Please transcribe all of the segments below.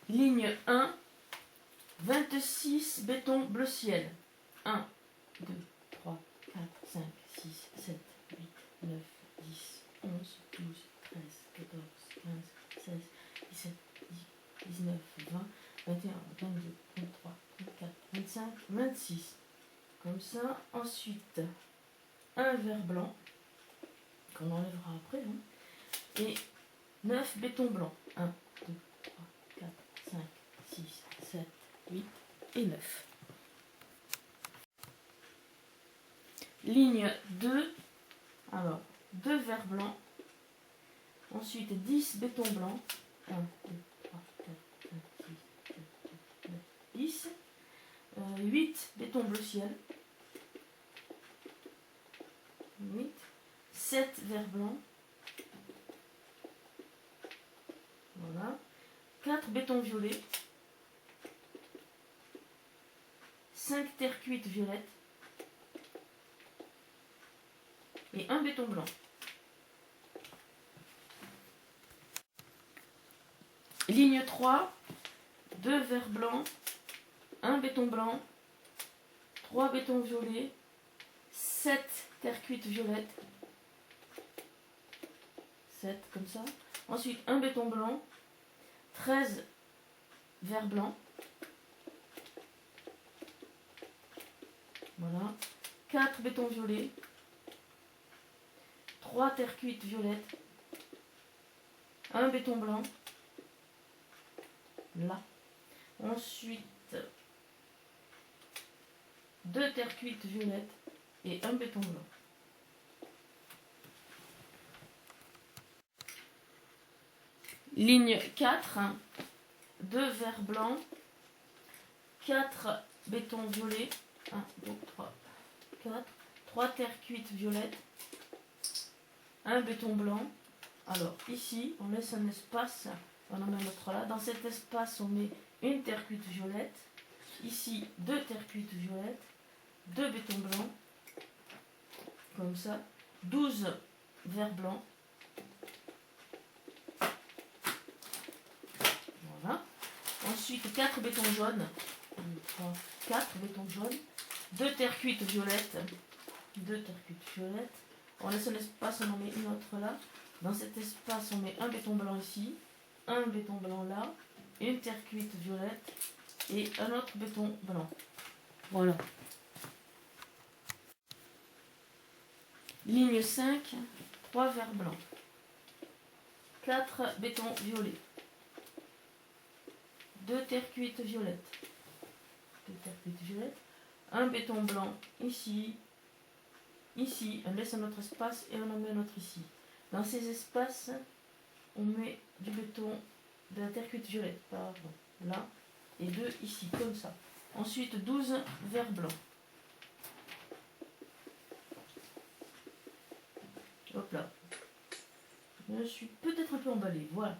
Ligne 1, 26 béton bleu ciel. 1, 2, 3, 4, 5, 6, 7, 8, 9, 10, 11, 12, 13, 14, 15, 16, 17, 19, 20, 21, 22, 23, 24, 25, 26. Comme ça. Ensuite, un vert blanc, qu'on enlèvera après. Hein, et 9 bétons blancs. 1, 2, 3, 4, 5, 6, 7, 8 et 9. Ligne 2, alors 2 verts blancs, ensuite 10 bétons blancs, 1, 2, 3, 4, 5, 6, 7, 8, 9, 10, 8 bétons bleu ciel, 8, 7 verts blancs, voilà, 4 bétons violets, 5 terres cuites violettes, et un béton blanc. Ligne 3, 2 verts blancs, 1 béton blanc, 3 bétons violets, 7 terres cuites violettes, 7 comme ça. Ensuite un béton blanc, 13 verts blancs, voilà, 4 bétons violets, 3 terres cuites violettes, un béton blanc, là. Ensuite, 2 terres cuites violettes et un béton blanc. Ligne 4, 2 verts blancs, 4 bétons violets, 1, 2, 3, 4, 3 terres cuites violettes, un béton blanc. Alors ici, on laisse un espace, on en met un autre là. Dans cet espace, on met une terre cuite violette. Ici, 2 terres cuites violettes, 2 bétons blancs, comme ça, 12 verts blancs. Voilà. Ensuite, 4 bétons jaunes, 1, 2, 3, 4 bétons jaunes, 2 terres cuites violettes, 2 terres cuites violettes. On laisse un espace, on en met une autre là. Dans cet espace, on met un béton blanc ici, un béton blanc là, une terre cuite violette et un autre béton blanc. Voilà. Ligne 5, 3 verts blancs, 4 bétons violets, 2 terres cuites violettes, 2 terres cuites violettes, un béton blanc ici, ici, on laisse un autre espace et on en met un autre ici. Dans ces espaces, on met du béton, de la terre cuite violette, pardon, là, et 2 ici, comme ça. Ensuite, 12 verts blancs. Hop là. Je suis peut-être un peu emballée, voilà.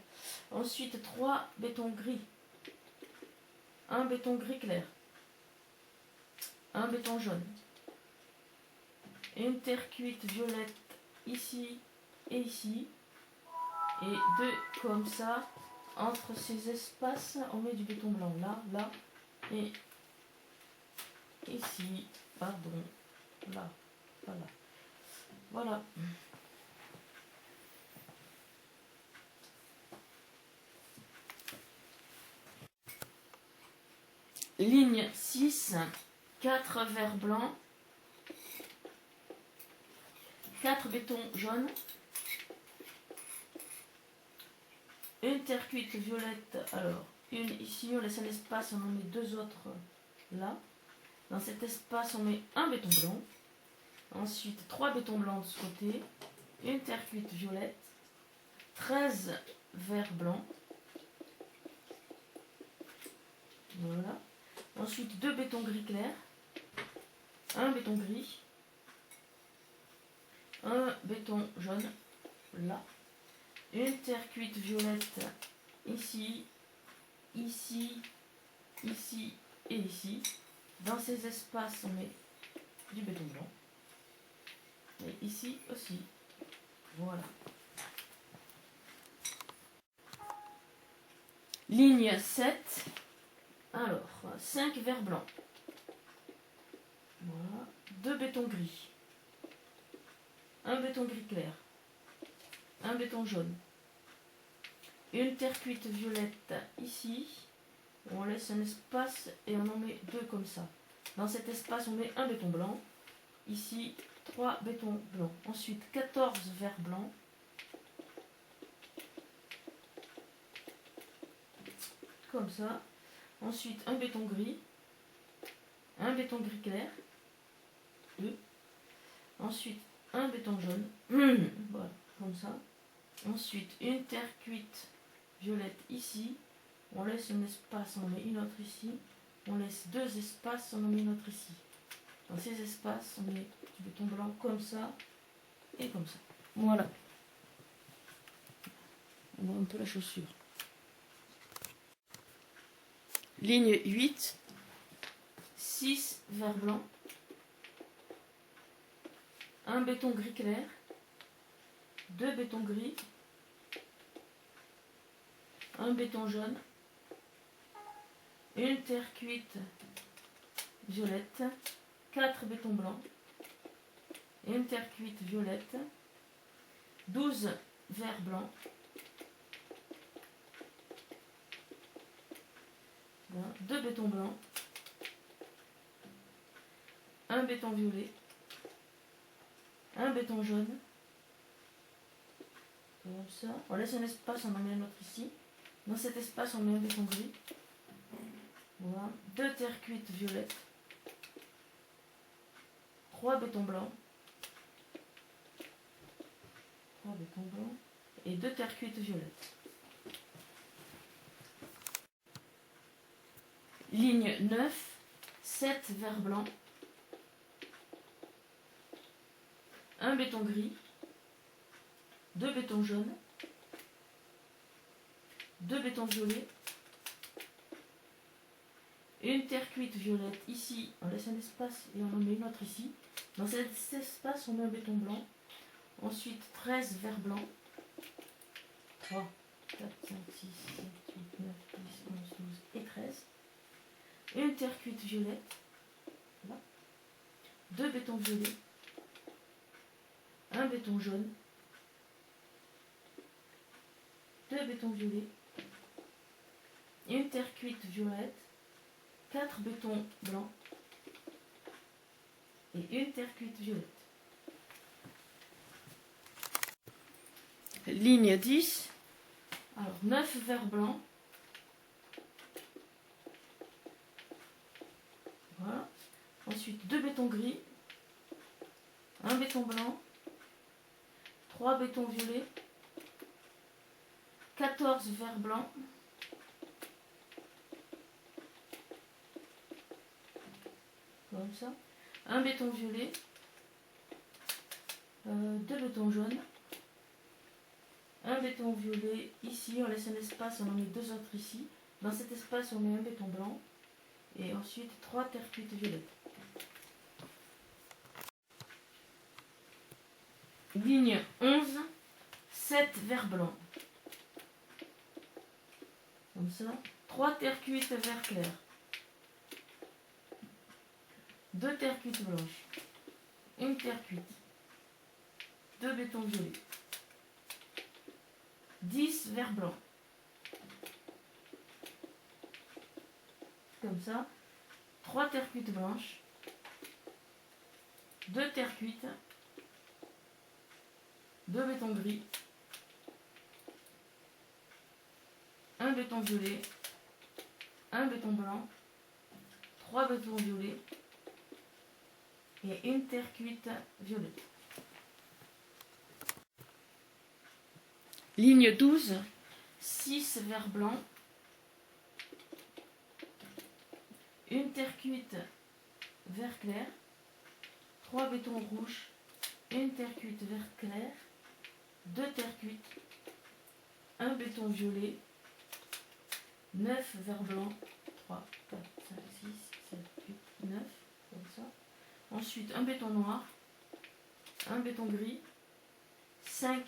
Ensuite, 3 bétons gris. Un béton gris clair. Un béton jaune. Une terre cuite violette ici et ici. Et 2 comme ça. Entre ces espaces, on met du béton blanc là, là. Et ici, pardon, là, voilà. Voilà. Ligne 6, 4 verts blancs, 4 bétons jaunes, une terre cuite violette, alors une ici, on laisse un espace, on en met 2 autres là. Dans cet espace, on met un béton blanc, ensuite 3 bétons blancs de ce côté, une terre cuite violette, 13 verts blancs, voilà. Ensuite 2 bétons gris clair, un béton gris, un béton jaune, là, une terre cuite violette, ici, ici, ici et ici. Dans ces espaces, on met du béton blanc. Et ici aussi. Voilà. Ligne 7. Alors, 5 verres blancs. Voilà. 2 bétons gris. Un béton gris clair. Un béton jaune. Une terre cuite violette ici. On laisse un espace et on en met 2 comme ça. Dans cet espace, on met un béton blanc. Ici, 3 bétons blancs. Ensuite, 14 verres blancs. Comme ça. Ensuite, un béton gris. Un béton gris clair. 2. Ensuite, un béton jaune. Voilà, comme ça. Ensuite, une terre cuite violette ici. On laisse un espace, on en met une autre ici. On laisse 2 espaces, on en met une autre ici. Dans ces espaces, on met du béton blanc comme ça et comme ça. Voilà. On voit un peu la chaussure. Ligne 8. 6 verres blancs. Un béton gris clair. 2 bétons gris. Un béton jaune. Une terre cuite violette. 4 bétons blancs. Et une terre cuite violette. 12 verres blancs. Voilà. 2 bétons blancs. Un béton violet. Un béton jaune. Comme ça. On laisse un espace, on en met un autre ici. Dans cet espace, on met un béton gris. Voilà. 2 terres cuites violettes. 3 bétons blancs. 3 bétons blancs. Et 2 terres cuites violettes. Ligne 9. 7 verres blancs. Un béton gris. 2 bétons jaunes. 2 bétons violets. Une terre cuite violette ici, on laisse un espace et on en met une autre ici. Dans cet espace, on met un béton blanc. Ensuite, 13 verres blancs. 3, 4, 5, 6, 7, 8, 9, 10, 11, 12 et 13. Une terre cuite violette. Là. 2 bétons violets. Un béton jaune. 2 bétons violets. Une terre cuite violette. 4 bétons blancs. Et une terre cuite violette. Ligne 10. Alors, 9 verres blancs. Voilà. Ensuite, 2 bétons gris. Un béton blanc. 3 bétons violets. 14 verres blancs. Comme ça. Un béton violet. 2 bétons jaunes. Un béton violet ici, on laisse un espace, on en met 2 autres ici. Dans cet espace, on met un béton blanc. Et ensuite 3 terres cuites violettes. Ligne 11. 7 verres blancs. Comme ça. 3 terres cuites vert clair. 2 terres cuites blanches. Une terre cuite. 2 bétons violets. 10 verres blancs. Comme ça. 3 terres cuites blanches. 2 terres cuites. 2 bétons gris. Un béton violet. Un béton blanc. 3 bétons violets. Et une terre cuite violette. Ligne 12. 6 verres blancs. Une terre cuite vert clair. 3 bétons rouges. Une terre cuite vert clair. 2 terres cuites. Un béton violet. 9 verres blancs. 3, 4, 5, 6, 7, 8, 9. Comme ça. Ensuite, un béton noir, un béton gris, 5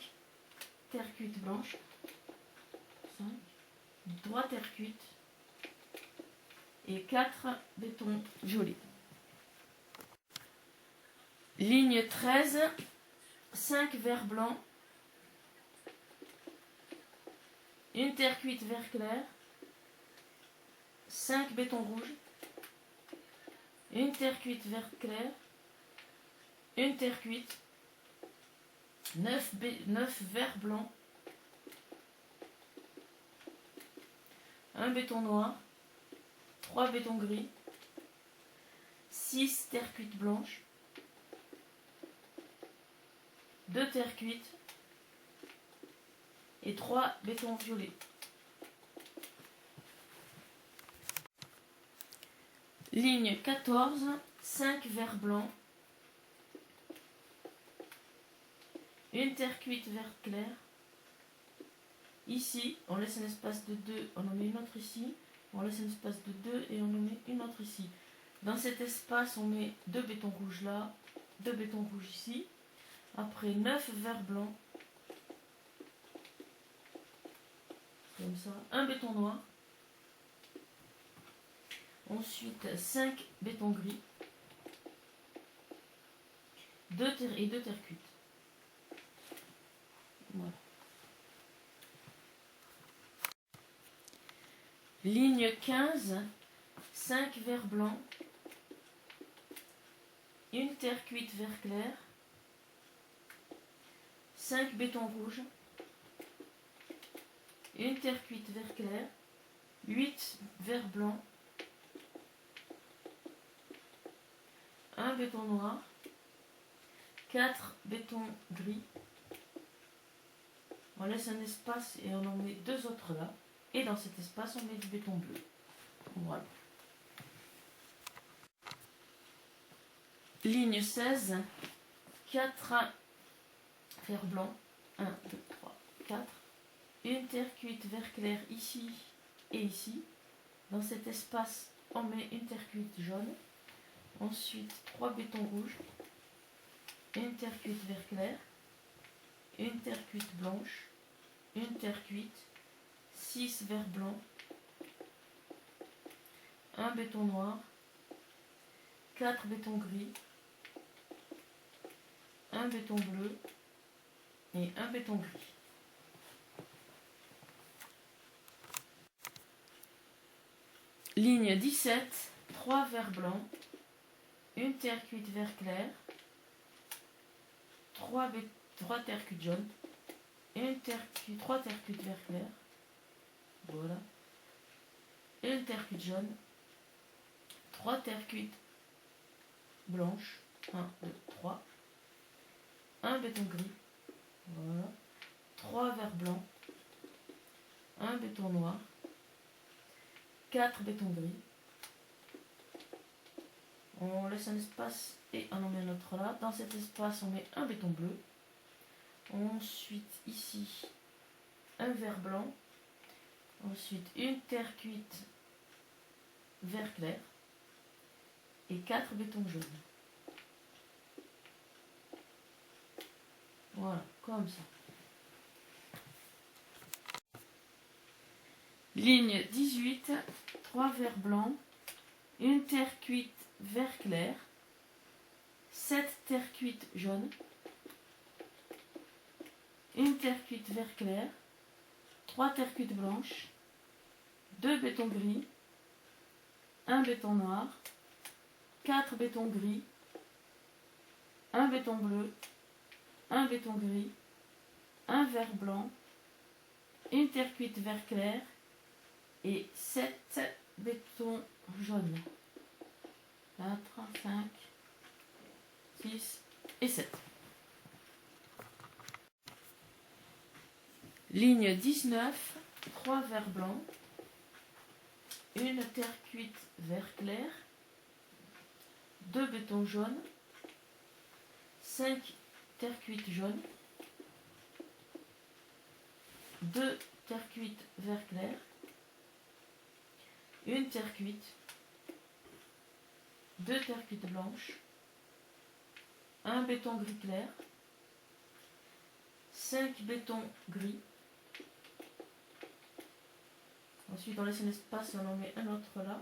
terres cuites blanches, 5, 3 terre cuite et 4 bétons violets. Ligne 13, 5 vert blanc, une terre cuite vert clair, 5 bétons rouges, une terre cuite vert clair, une terre cuite, 9 vert blanc, un béton noir, 3 bétons gris, 6 terre cuite blanche, 2 terres cuites et 3 bétons violets. Ligne 14, 5 vert blanc, une terre cuite vert clair. Ici, on laisse un espace de 2, on en met une autre ici. On laisse un espace de 2 et on en met une autre ici. Dans cet espace, on met 2 bétons rouges là, 2 bétons rouges ici. Après 9 vert blanc, comme ça, un béton noir. Ensuite 5 bétons gris, 2 terres cuites. Voilà. Ligne 15, 5 vert blanc, une terre cuite vert clair, 5 bétons rouges, une terre cuite vert clair, 8 vert blanc, un béton noir, 4 bétons gris. On laisse un espace et on en met 2 autres là. Et dans cet espace, on met du béton bleu. Voilà. Ligne 16, 4 fer blanc, 1, 2, 3, 4. Une terre cuite vert clair ici et ici. Dans cet espace, on met une terre cuite jaune. Ensuite, 3 bétons rouges, une terre cuite vert clair, une terre cuite blanche, une terre cuite, 6 vert blanc, un béton noir, 4 bétons gris, un béton bleu et un béton gris. Ligne 17, 3 verts blancs, une terre cuite vert clair, 3 terres cuites jaunes, 3 terres cuites vert clair, voilà, une terre cuite jaune, 3 terres cuites blanches, 1, 2, 3, un béton gris, voilà, 3 verts blancs, un béton noir, 4 bétons gris. On laisse un espace et on en met un autre là. Dans cet espace, on met un béton bleu. Ensuite, ici, un vert blanc. Ensuite, une terre cuite vert clair. Et 4 bétons jaunes. Voilà, comme ça. Ligne 18, 3 verts blancs, une terre cuite vert clair, 7 terres cuites jaunes, une terre cuite vert clair, 3 terres cuites blanches, 2 bétons gris, un béton noir, 4 bétons gris, un béton bleu, un béton gris, un vert blanc, une terre cuite vert clair et 7 bétons jaunes. 4, 5, 6 et 7. Ligne 19, 3 verts blancs, une terre cuite vert clair, 2 bétons jaunes, 5 terres cuites jaunes, 2 terres cuites vert clair, une terre cuite, 2 terres cuites blanches, un béton gris clair, 5 bétons gris, Ensuite, on laisse un espace et on en met un autre là.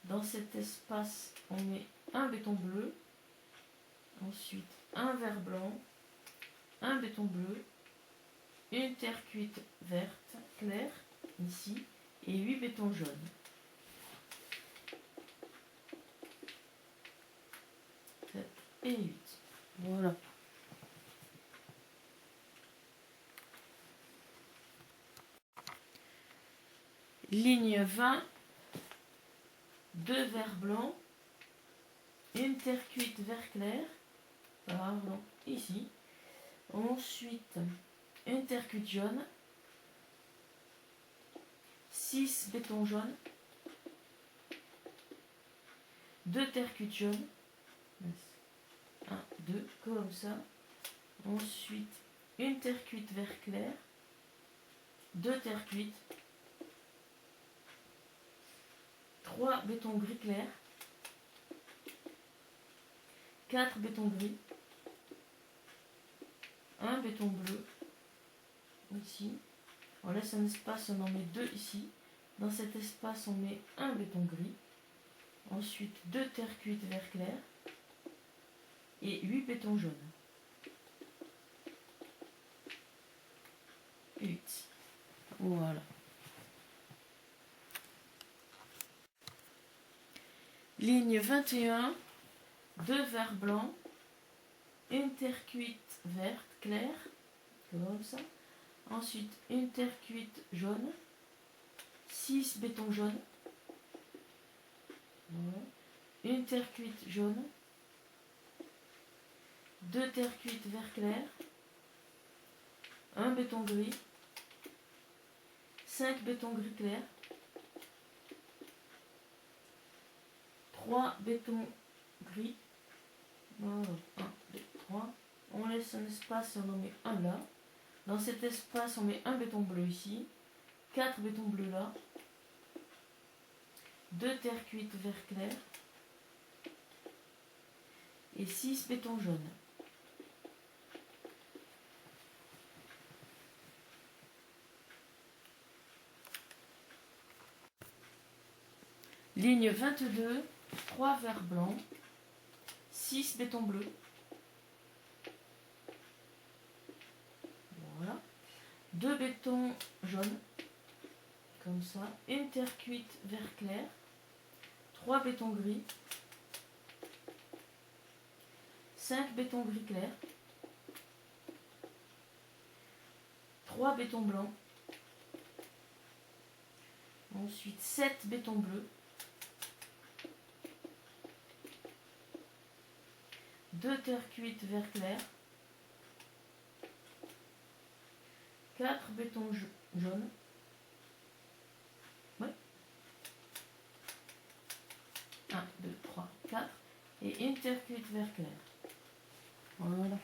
Dans cet espace, on met un béton bleu. Ensuite, un vert blanc, un béton bleu, une terre cuite verte claire, ici, et 8 bétons jaunes. 7 et 8. Voilà. Ligne 20, 2 verts blancs, une terre cuite vert clair, pardon, ici. Ensuite, une terre cuite jaune, 6 bétons jaunes, 2 terres cuites jaunes, 1, 2, comme ça. Ensuite, une terre cuite vert clair, 2 terres cuites, 3 bétons gris clair, 4 bétons gris, 1 béton bleu, ici. On laisse un espace, on en met 2 ici. Dans cet espace, on met un béton gris. Ensuite, 2 terres cuites vert clair et 8 bétons jaunes. 8. Voilà. Ligne 21, 2 verts blancs, une terre cuite verte claire, comme ça. Ensuite, une terre cuite jaune, 6 bétons jaunes, voilà. Une terre cuite jaune, 2 terres cuites vert clair, un béton gris, 5 bétons gris clair, 3 bétons gris, voilà, 1, 2, 3. On laisse un espace et on en met un là. Dans cet espace, on met un béton bleu ici, 4 bétons bleus là, 2 terres cuites vert clair et 6 bétons jaunes. Ligne 22, 3 verts blancs, 6 bétons bleus. Voilà. 2 bétons jaunes, comme ça. Une terre cuite vert clair, 3 bétons gris, 5 bétons gris clair, 3 bétons blancs, ensuite 7 bétons bleus, 2 terres cuites vert clair, 4 bétons jaunes, ouais. 1, 2, 3, 4, et une terre cuite vert clair. Voilà.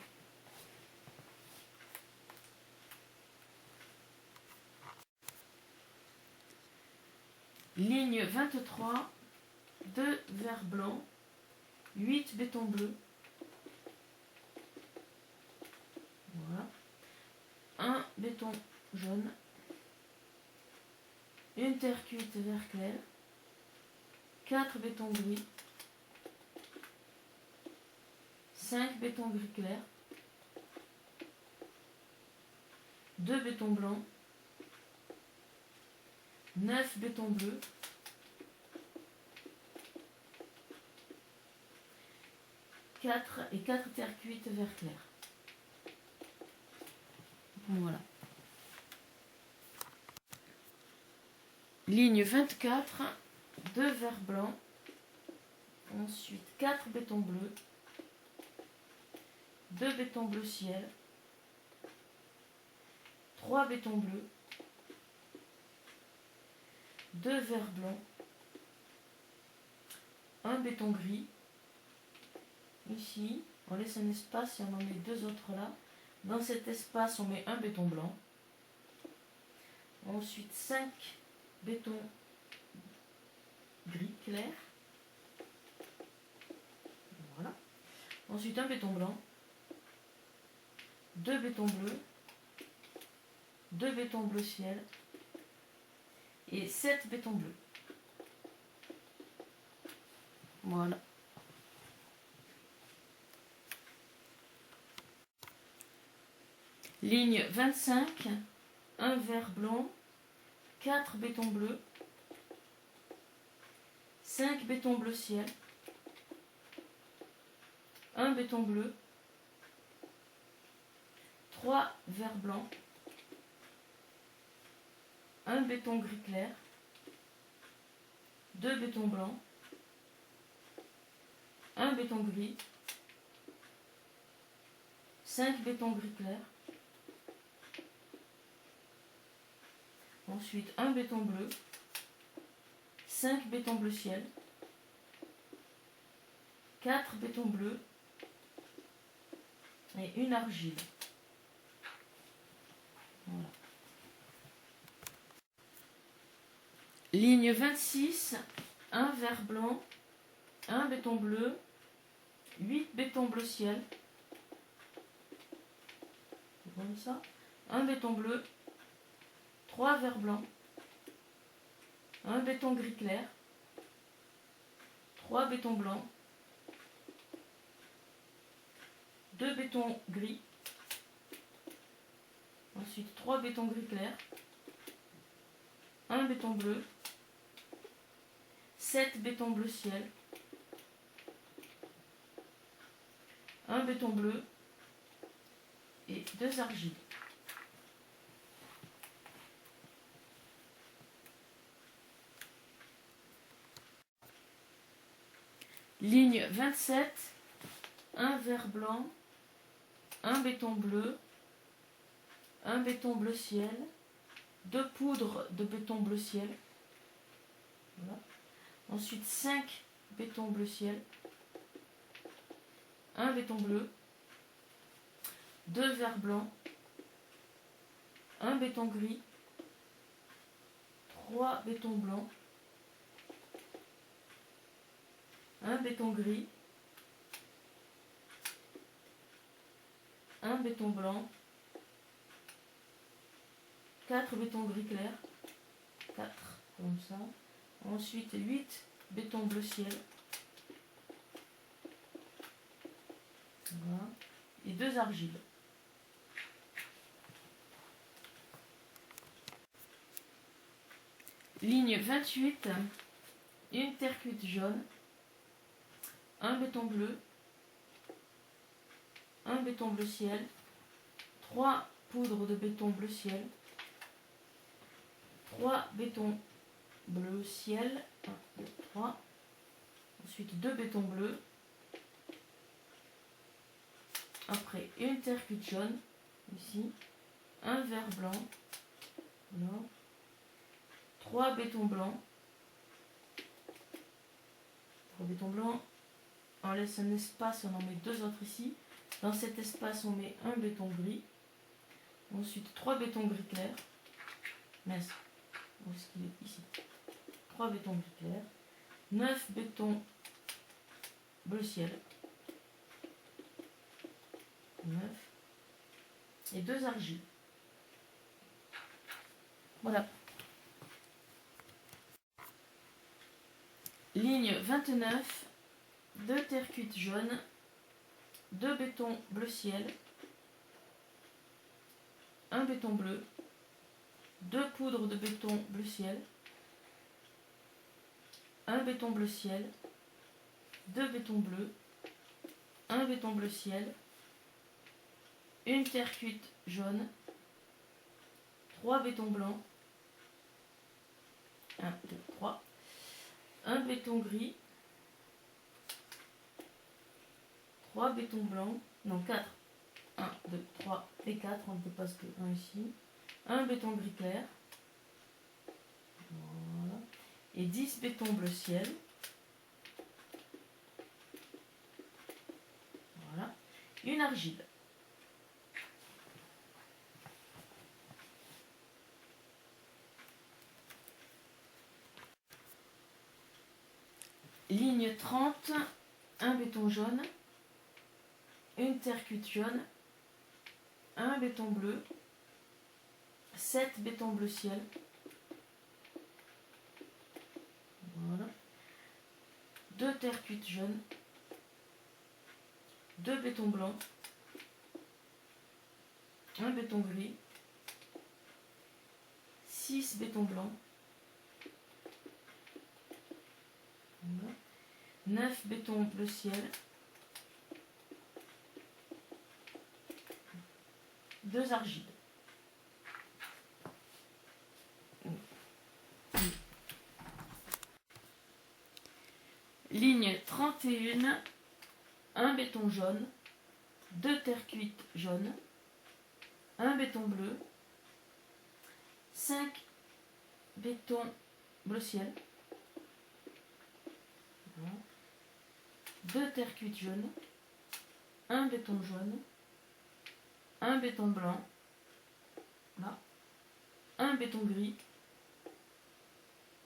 Ligne 23, 2 verts blancs, 8 bétons bleus. Voilà. 1 béton jaune, une terre cuite vert clair, 4 bétons gris, 5 bétons gris clair, 2 bétons blancs, 9 bétons bleus, 4 et 4 terres cuites vert clair. Voilà. Ligne 24, 2 verts blancs, ensuite 4 bétons bleus, 2 bétons bleu ciel, 3 bétons bleus, 2 verts blancs, 1 béton gris, ici, on laisse un espace et on en met 2 autres là. Dans cet espace, on met un béton blanc, ensuite 5 bétons gris clair, voilà. Ensuite un béton blanc, 2 bétons bleus, 2 bétons bleu ciel, et 7 béton bleu. Voilà. Ligne 25, un vert blanc, 4 béton bleu, 5 béton bleu ciel, 1 béton bleu, 3 vert blanc, 1 béton gris clair, 2 béton blanc, 1 béton gris, 5 béton gris clair, ensuite 1 béton bleu, 5 béton bleu ciel, 4 béton bleu et une argile. Voilà. Ligne 26, un vert blanc, 1 béton bleu, 8 béton bleu ciel, comme ça, 1 béton bleu, 3 verts blancs, 1 béton gris clair, 3 bétons blancs, 2 bétons gris, ensuite 3 bétons gris clair, 1 béton bleu, 7 bétons bleu ciel, 1 béton bleu et 2 argiles. Ligne 27, 1 vert blanc, 1 béton bleu, 1 béton bleu ciel, 2 poudres de béton bleu ciel. Voilà. Ensuite 5 bétons bleu ciel, 1 béton bleu, 2 verts blancs, 1 béton gris, 3 bétons blancs, 1 béton gris, 1 béton blanc, 4 bétons gris clair, 4 comme ça, ensuite 8 bétons bleu ciel, voilà, et 2 argiles. Ligne 28, une terre cuite jaune, 1 béton bleu, 1 béton bleu ciel, 3 poudres de béton bleu ciel, 3 bétons bleu ciel, 1, 2, 3, ensuite 2 bétons bleus, après une terre cuite jaune, ici, un vert blanc, là, 3 bétons blancs, 3 bétons blancs, on laisse un espace, on en met 2 autres ici, dans cet espace on met un béton gris, ensuite 3 bétons gris clairs, mince, où est-ce qu'il est ici, 3 bétons gris clairs, 9 bétons bleu ciel, 9 et 2 argiles. Voilà. Ligne 29, 2 terre cuite jaune, 2 bétons bleu ciel, 1 béton bleu, 2 poudres de béton bleu ciel, 1 béton bleu ciel, 2 bétons bleus, 1 béton bleu ciel, une terre cuite jaune, 3 bétons blancs, 1, 2, 3, 1 béton gris, 3 bétons blancs, non 4, 1, 2, 3 et 4, on ne dépasse que 1 ici, 1 béton gris clair, voilà, et 10 bétons bleu ciel, voilà, une argile. Ligne 30, un béton jaune, une terre cuite jaune, un béton bleu, 7 bétons bleu ciel, 2 terre cuite jaune, 2 béton blanc, 1 béton gris, 6 béton blanc, 9 béton bleu ciel, 2 argiles. Ligne 31, 1 béton jaune, 2 terre cuite jaune, 1 béton bleu, 5 béton bleu ciel, 2 terre cuite jaune, 1 béton jaune, 1 béton blanc, là, 1 béton gris,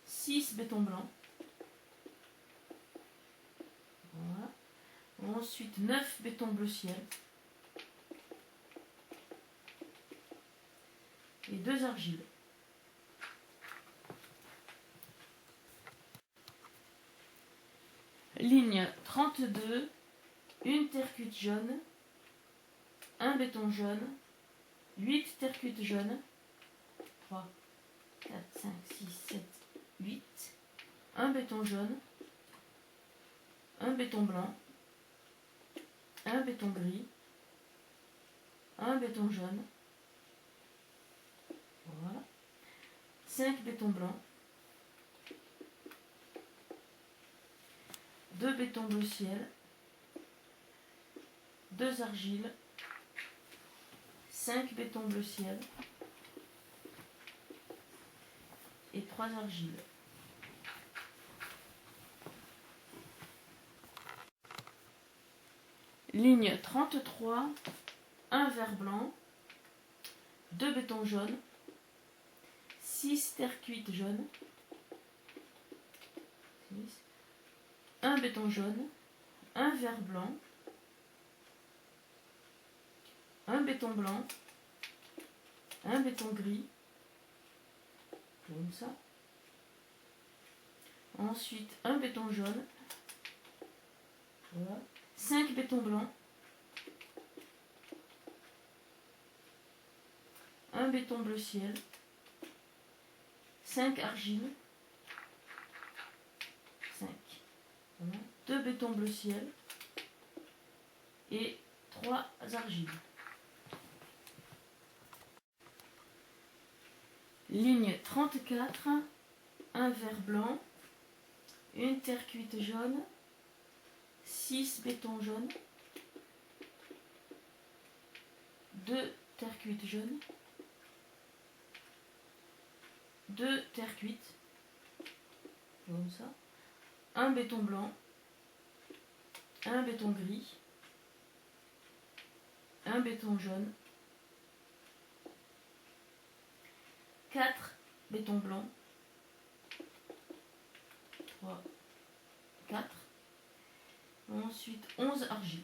6 béton blanc, voilà. Ensuite 9 béton bleu ciel et 2 argiles. Ligne 32, une terre cuite jaune, 1 béton jaune, 8 terre cuite jaune, 3, 4, 5, 6, 7, 8, 1 béton jaune, 1 béton blanc, 1 béton gris, 1 béton jaune, voilà, 5 béton blanc, 2 béton bleu ciel, 2 argiles, 5 béton bleu ciel et 3 argiles. Ligne 33, 1 vert blanc, 2 béton jaune, 6 terre cuite jaune, 1 béton jaune, 1 vert blanc, 1 béton blanc, 1 béton gris, comme ça. Ensuite, 1 béton jaune, voilà. 5 bétons blancs, 1 béton bleu ciel, 5 argiles, 5, voilà. 2 bétons bleu ciel et 3 argiles. Ligne 34, 1 vert blanc, une terre cuite jaune, 6 bétons jaunes, 2 terre cuite jaunes, 2 terre cuites, comme ça, 1 béton blanc, 1 béton gris, 1 béton jaune, 4 bétons blancs, 3, 4, ensuite 11 argiles.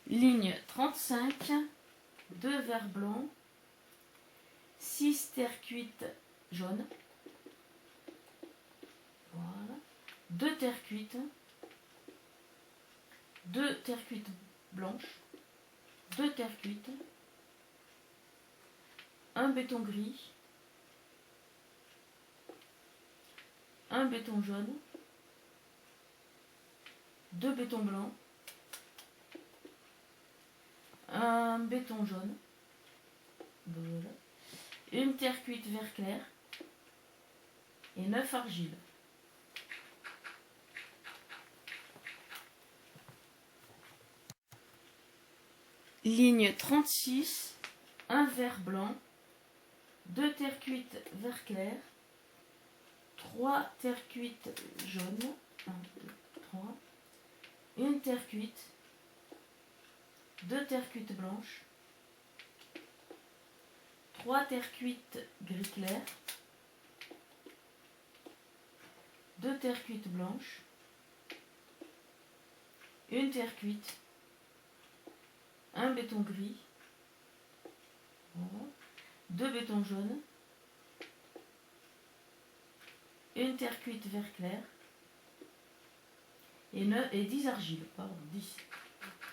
Ligne 35, 2 verts blancs, 6 terre cuite jaune, voilà, 2 terres cuites, 2 terres cuites blanches, 2 terres cuites, 1 béton gris, 1 béton jaune, 2 bétons blancs, 1 béton jaune, voilà. Une terre cuite vert clair et 9 argiles. Ligne 36, 1 vert blanc, 2 terres cuites vert clair, 3 terres cuites jaunes, 1, 2, 3, une terre cuite, 2 terres cuites blanches, 3 terres cuites gris clair, 2 terres cuites blanches, une terre cuite, 1 béton gris, voilà. 2 bétons jaunes, une terre cuite vert clair et 10 argiles. Pardon, 10.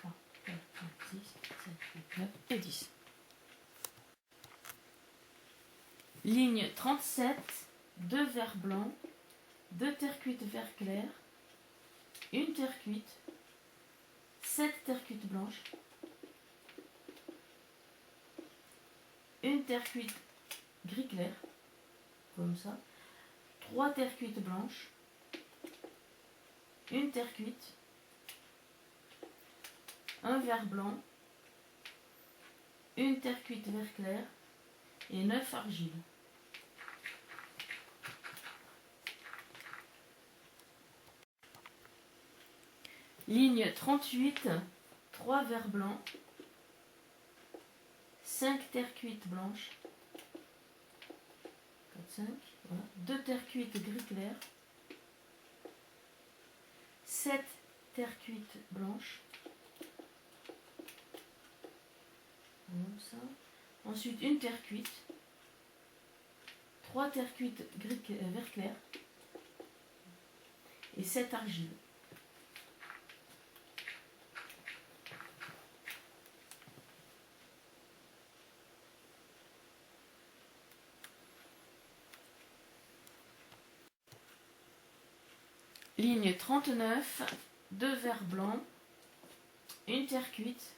3, 4, 5, 6, 7, 8, 9 et 10. Ligne 37, 2 verres blancs, 2 terres cuites vert clair, une terre cuite, 7 terres cuites blanches, une terre cuite gris clair, comme ça, 3 terres cuites blanches, une terre cuite, un verre blanc, une terre cuite vert clair et 9 argiles. Ligne 38, 3 verres blancs, 5 terres cuites blanches, 4, 5, voilà, 2 terres cuites gris clair, 7 terres cuites blanches, comme ça. Ensuite une terre cuite, 3 terres cuites vert clair et 7 argiles. Ligne 39, 2 verres blancs, une terre cuite,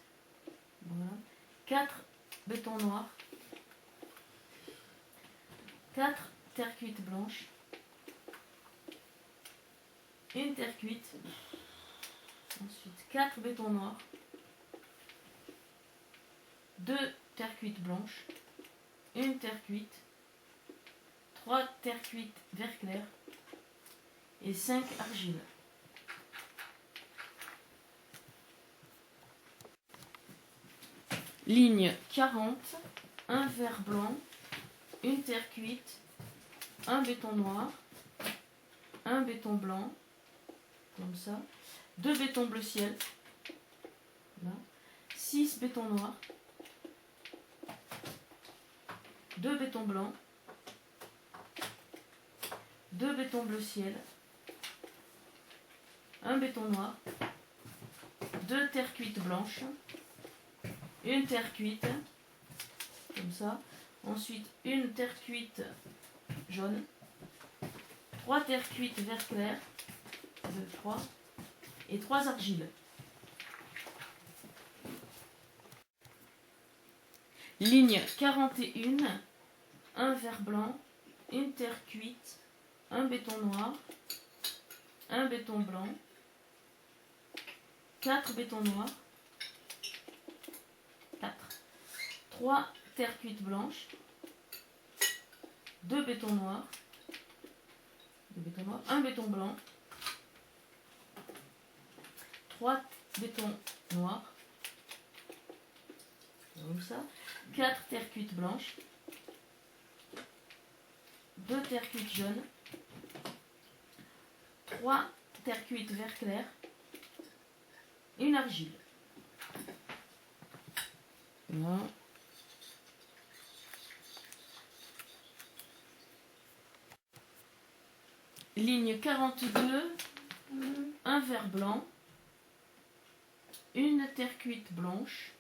voilà, 4 bétons noirs, 4 terres cuites blanches, une terre cuite, ensuite 4 bétons noirs, 2 terres cuites blanches, une terre cuite, 3 terres cuites vert clair et 5 argiles. Ligne 40, un verre blanc, une terre cuite, un béton noir, un béton blanc, comme ça, 2 bétons bleu ciel, là, 6 bétons noirs, 2 bétons blancs, 2 bétons bleu ciel, un béton noir, 2 terres cuites blanches, une terre cuite, comme ça, ensuite une terre cuite jaune, 3 terres cuites vert clair, 2, 3, et 3 argiles. Ligne 41, un verre blanc, une terre cuite, un béton noir, un béton blanc, 4 bétons noirs, 4, 3 terres cuites blanches, 2 bétons noirs, 1 béton blanc, 3 bétons noirs, comme ça, 4 terres cuites blanches, 2 terres cuites jaunes, 3 terres cuites vert clair, une argile. Voilà. Ligne 42, un verre blanc, une terre cuite blanche,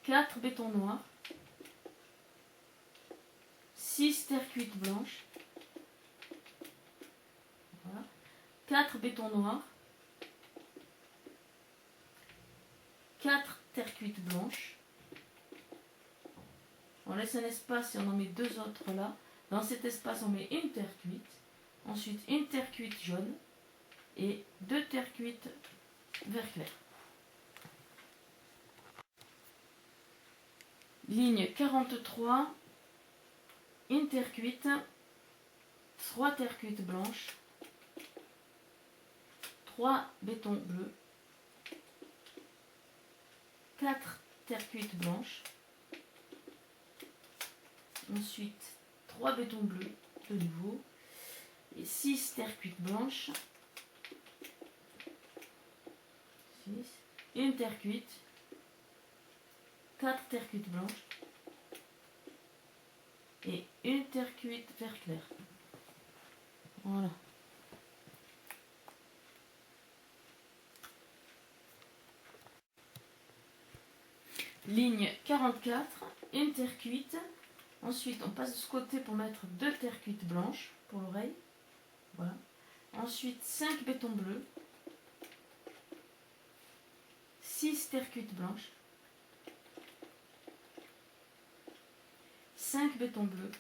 4 bétons noirs, 6 terres cuites blanches, voilà, 4 bétons noirs, 4 terres cuites blanches. On laisse un espace et on en met 2 autres là. Dans cet espace, on met une terre cuite, ensuite une terre cuite jaune et 2 terres cuites vert clair. Ligne 43, une terre cuite, 3 terres cuites blanches, 3 bétons bleus, 4 terres cuites blanches, ensuite 3 bétons bleus de nouveau, et 6 terres cuites blanches, 6, une terre cuite, 4 terres cuites blanches, une terre cuite vert clair. Voilà. Ligne 44, une terre cuite. Ensuite, on passe de ce côté pour mettre 2 terres cuites blanches pour l'oreille. Voilà. Ensuite, 5 bétons bleus. 6 terres cuites blanches. 5 bétons bleus.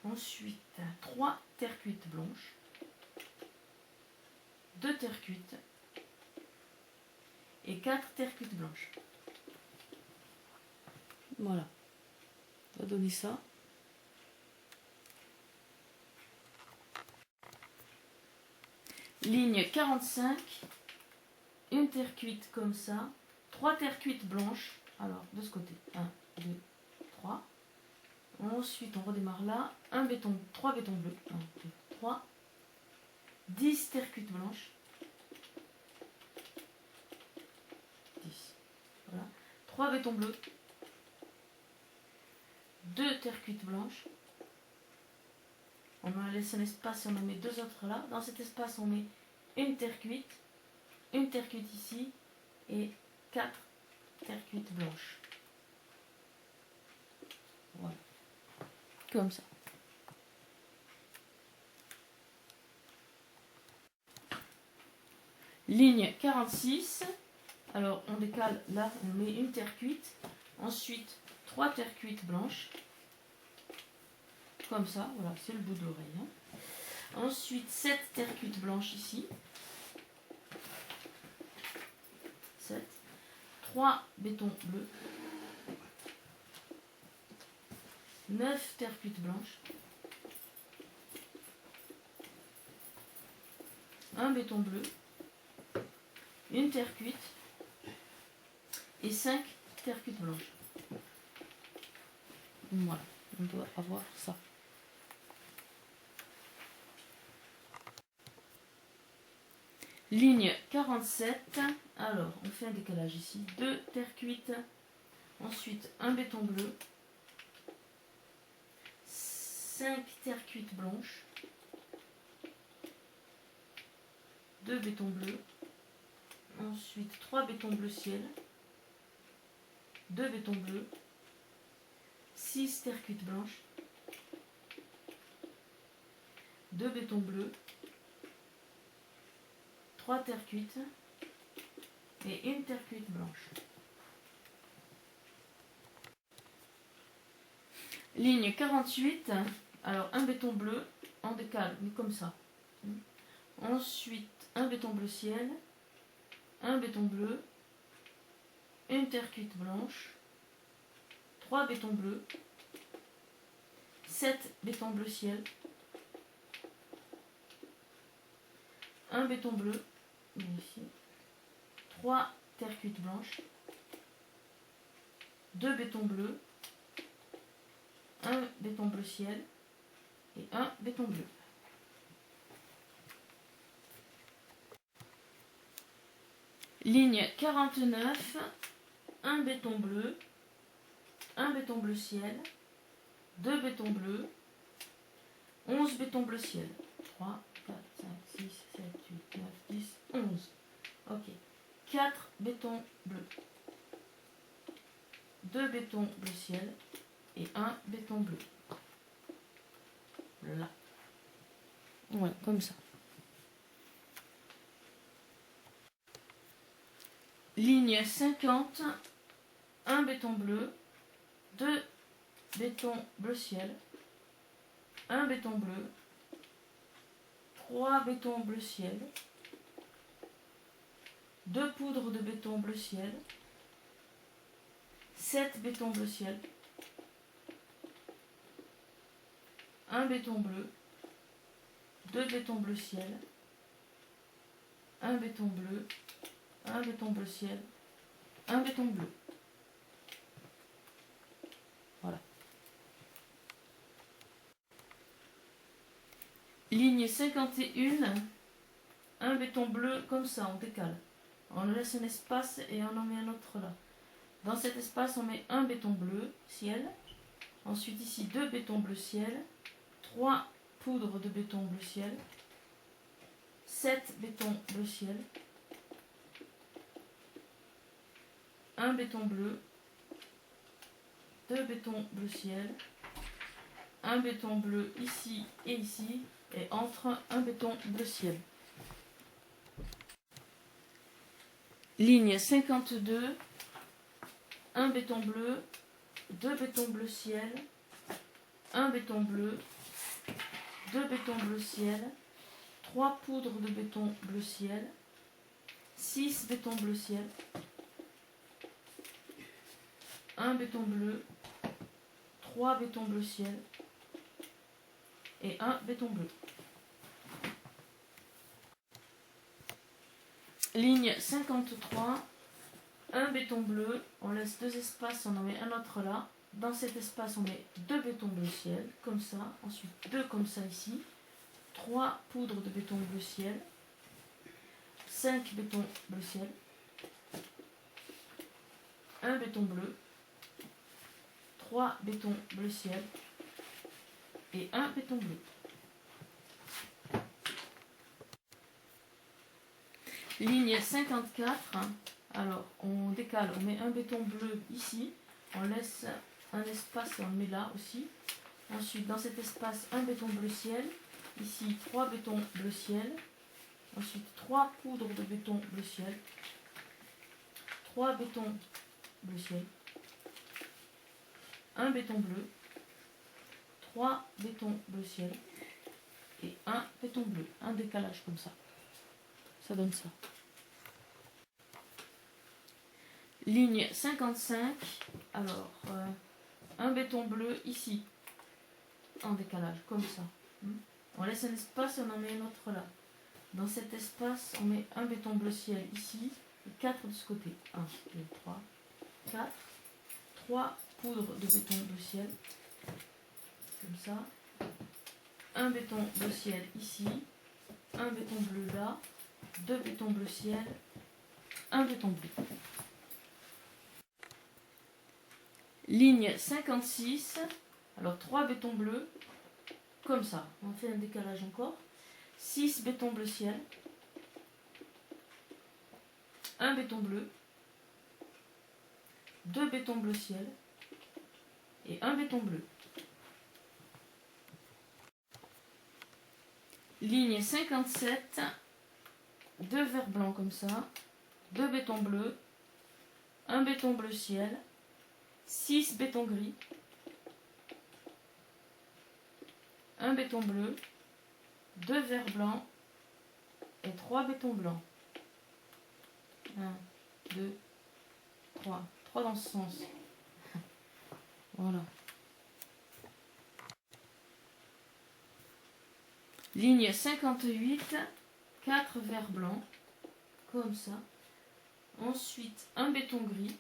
Ensuite, 3 terres cuites blanches. 2 terres cuites. Et 4 terres cuites blanches. Voilà. On va donner ça. Ligne 45. Une terre cuite comme ça. 3 terres cuites blanches. Alors, de ce côté. 1, 2, 3. Ensuite, on redémarre là. 3 bétons bleus. 1, 2, 3. 10 terres cuites blanches. 10. Voilà. 3 bétons bleus. 2 terres cuites blanches. On va laisser un espace et on en met 2 autres là. Dans cet espace, on met une terre cuite ici et 4 terres cuites blanches. Voilà. Comme ça. Ligne 46. Alors, on décale là, on met une terre cuite. Ensuite, 3 terres cuites blanches. Comme ça, voilà, c'est le bout de l'oreille. Hein. Ensuite, 7 terres cuites blanches ici. 7. 3 bétons bleus. 9 terres cuites blanches. 1 béton bleu. Une terre cuite. Et 5 terres cuites blanches. Voilà, on doit avoir ça. Ligne 47. Alors, on fait un décalage ici. 2 terres cuites. Ensuite, un béton bleu. 5 terres cuites blanches. 2 bétons bleus. Ensuite, 3 bétons bleu ciel. 2 bétons bleus. 6 terres cuites blanches. 2 bétons bleus. 3 terres cuites. Et une terre cuite blanche. Ligne 48. Alors, un béton bleu en décale, mais comme ça. Ensuite, un béton bleu ciel. Un béton bleu. Une terre cuite blanche. 3 bétons bleus. 7 bétons bleu ciel. Un béton bleu. Ici. 3 terres cuites blanches. 2 bétons bleus. Un béton bleu ciel. Et un béton bleu. Ligne 49. Un béton bleu. Un béton bleu ciel. 2 bétons bleus. 11 bétons bleu ciel. 3, 4, 5, 6, 7, 8, 9, 10, 11. Ok. 4 bétons bleus. 2 bétons bleu ciel. Et un béton bleu. Là. Ouais, comme ça. Ligne 50. Un béton bleu. 2 bétons bleu ciel. Un béton bleu. 3 bétons bleu ciel. 2 poudres de béton bleu ciel. 7 bétons bleu ciel. Un béton bleu. 2 bétons bleu ciel. Un béton bleu. Un béton bleu ciel. Un béton bleu. Voilà. Ligne 51. Un béton bleu comme ça, on décale. On laisse un espace et on en met un autre là. Dans cet espace, on met un béton bleu ciel. Ensuite, ici, 2 bétons bleu ciel. 3 poudres de béton bleu ciel. 7 bétons bleu ciel. Un béton bleu. 2 bétons bleu ciel. Un béton bleu ici et ici. Et entre un béton bleu ciel. Ligne 52. Un béton bleu. 2 bétons bleu ciel. Un béton bleu. 2 bétons bleu ciel. 3 poudres de béton bleu ciel. 6 bétons bleu ciel. Un béton bleu. 3 bétons bleu ciel. Et un béton bleu. Ligne 53. Un béton bleu. On laisse 2 espaces, on en met un autre là. Dans cet espace, on met 2 bétons bleu ciel, comme ça. Ensuite, 2 comme ça ici. 3 poudres de béton bleu ciel. 5 bétons bleu ciel. Un béton bleu. 3 bétons bleu ciel. Et un béton bleu. Ligne 54. Alors, on décale, on met un béton bleu ici. On laisse un espace et on le met là aussi. Ensuite, dans cet espace, un béton bleu ciel. Ici, 3 bétons bleu ciel. Ensuite, 3 poudres de béton bleu ciel. 3 bétons bleu ciel. Un béton bleu. 3 bétons bleu ciel. Et un béton bleu. Un décalage comme ça. Ça donne ça. Ligne 55. Alors, un béton bleu ici. En décalage, comme ça. On laisse un espace et on en met un autre là. Dans cet espace, on met un béton bleu ciel ici. Et 4 de ce côté. 1, 2, 3, 4. 3 poudres de béton bleu ciel. Comme ça. Un béton bleu ciel ici. Un béton bleu là. 2 bétons bleu ciel. Un béton bleu. Ligne 56. Alors 3 bétons bleus. Comme ça. On fait un décalage encore. 6 bétons bleu ciel. Un béton bleu. 2 bétons bleu ciel. Et un béton bleu. Ligne 57. 2 verres blancs comme ça. 2 bétons bleus. Un béton bleu ciel. 6 bétons gris. Un béton bleu. 2 verres blancs. Et 3 bétons blancs. 1, 2, 3. 3 dans ce sens. Voilà. Ligne 58. 4 verres blancs. Comme ça. Ensuite, un béton gris.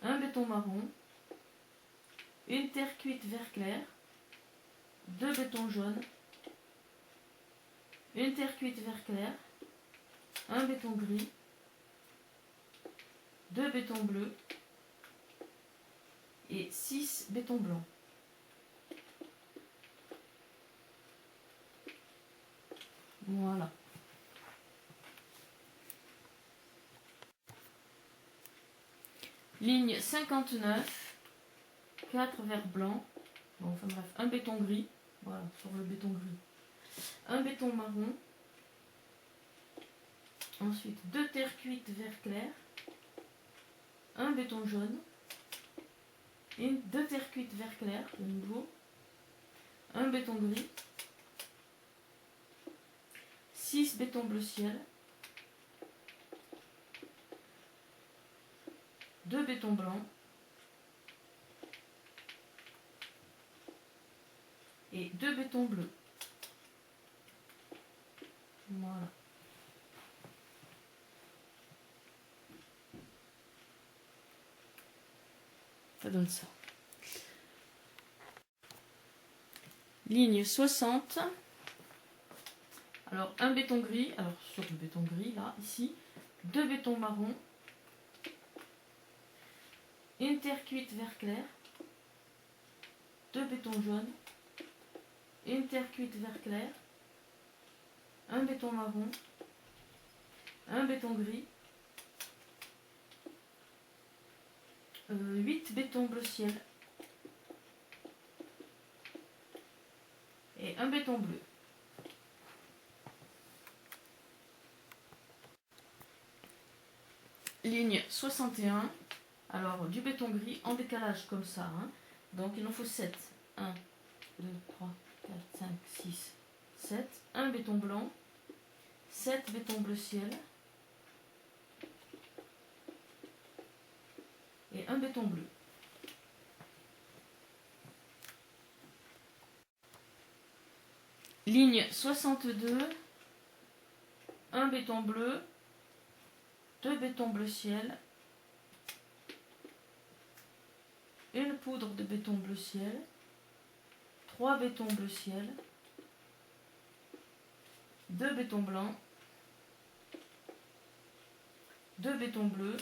Un béton marron. Une terre cuite vert clair. 2 bétons jaunes. Une terre cuite vert clair. Un béton gris. 2 bétons bleus. Et 6 bétons blancs. Voilà. Ligne 59. 4 verres blancs. Bon, enfin bref, un béton gris. Voilà, sur le béton gris. Un béton marron. Ensuite, 2 terres cuites vert clair. Un béton jaune. 2 terres cuites vert clair, de nouveau. Un béton gris. 6 bétons bleu ciel. 2 bétons blancs. Et 2 bétons bleus. Voilà. Ça donne ça. Ligne 60. Alors un béton gris, alors sur le béton gris là, ici, 2 bétons marrons, une terre cuite vert clair, 2 bétons jaunes, une terre cuite vert clair, un béton marron, un béton gris, 8 bétons bleu ciel et un béton bleu. Ligne 61, alors du béton gris en décalage comme ça, hein. Donc il en faut 7. 1, 2, 3, 4, 5, 6, 7. Un béton blanc, 7 bétons bleu ciel et un béton bleu. Ligne 62, un béton bleu, 2 bétons bleu ciel, une poudre de béton bleu ciel, 3 bétons bleu ciel, 2 bétons blancs, 2 bétons bleus,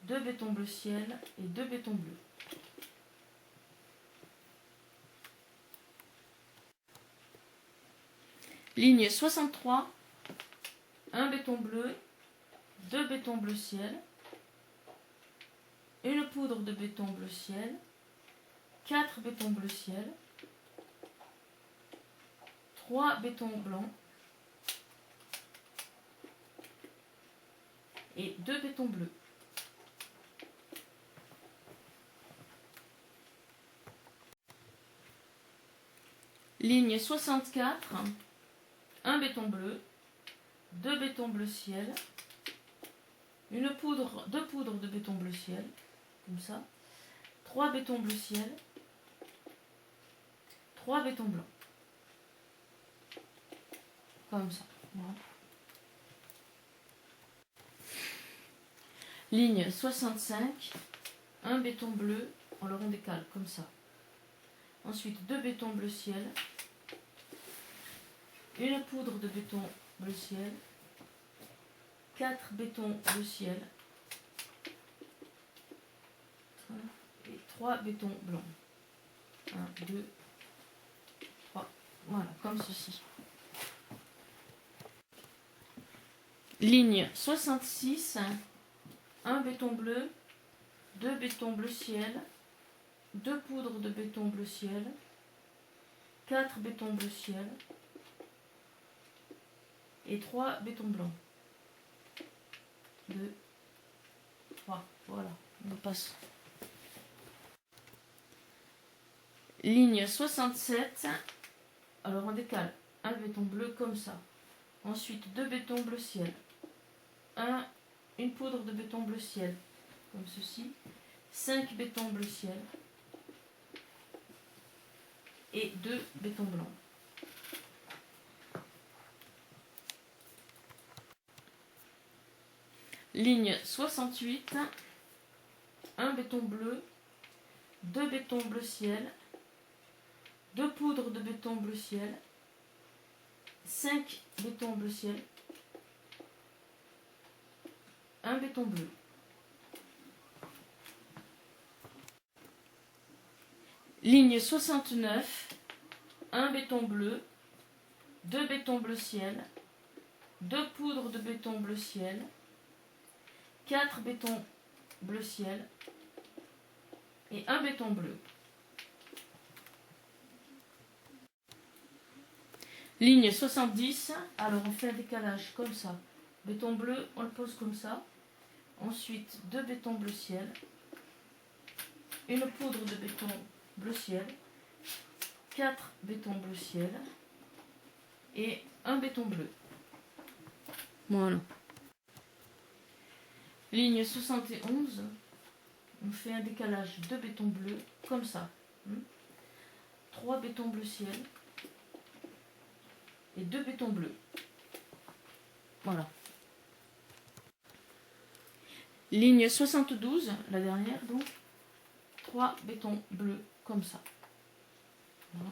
2 bétons bleu ciel et 2 bétons bleus. Ligne 63, un béton bleu, 2 bétons bleu ciel, une poudre de béton bleu ciel, 4 bétons bleu ciel, 3 bétons blancs et 2 bétons bleus. Ligne 64, un béton bleu, 2 bétons bleu ciel, deux poudres de béton bleu ciel, comme ça, 3 bétons bleu ciel, 3 bétons blancs, comme ça. Voilà. Ligne 65, un béton bleu, alors on décale comme ça. Ensuite 2 bétons bleu ciel, une poudre de béton bleu ciel, 4 bétons bleu ciel et 3 bétons blancs. 1, 2, 3. Voilà, comme ceci. Ligne 66, un béton bleu, 2 bétons bleu ciel, 2 poudres de béton bleu ciel, 4 bétons bleu ciel et 3 bétons blancs. 2, 3, voilà, on passe. Ligne 67, alors on décale un béton bleu comme ça. Ensuite 2 bétons bleu ciel, une poudre de béton bleu ciel, comme ceci, 5 bétons bleu ciel et 2 bétons blancs. Ligne 68, un béton bleu, 2 bétons bleu ciel, 2 poudres de béton bleu ciel, 5 bétons bleu ciel, un béton bleu. Ligne 69, un béton bleu, 2 bétons bleu ciel, 2 poudres de béton bleu ciel, 4 bétons bleu ciel et un béton bleu. Ligne 70, alors on fait un décalage comme ça. Béton bleu, on le pose comme ça. Ensuite, 2 bétons bleu ciel, une poudre de béton bleu ciel, 4 bétons bleu ciel et un béton bleu. Voilà. Ligne 71, on fait un décalage de béton bleu comme ça. 3 bétons bleu ciel et 2 bétons bleus. Voilà. Ligne 72, la dernière donc, 3 bétons bleus comme ça. Voilà.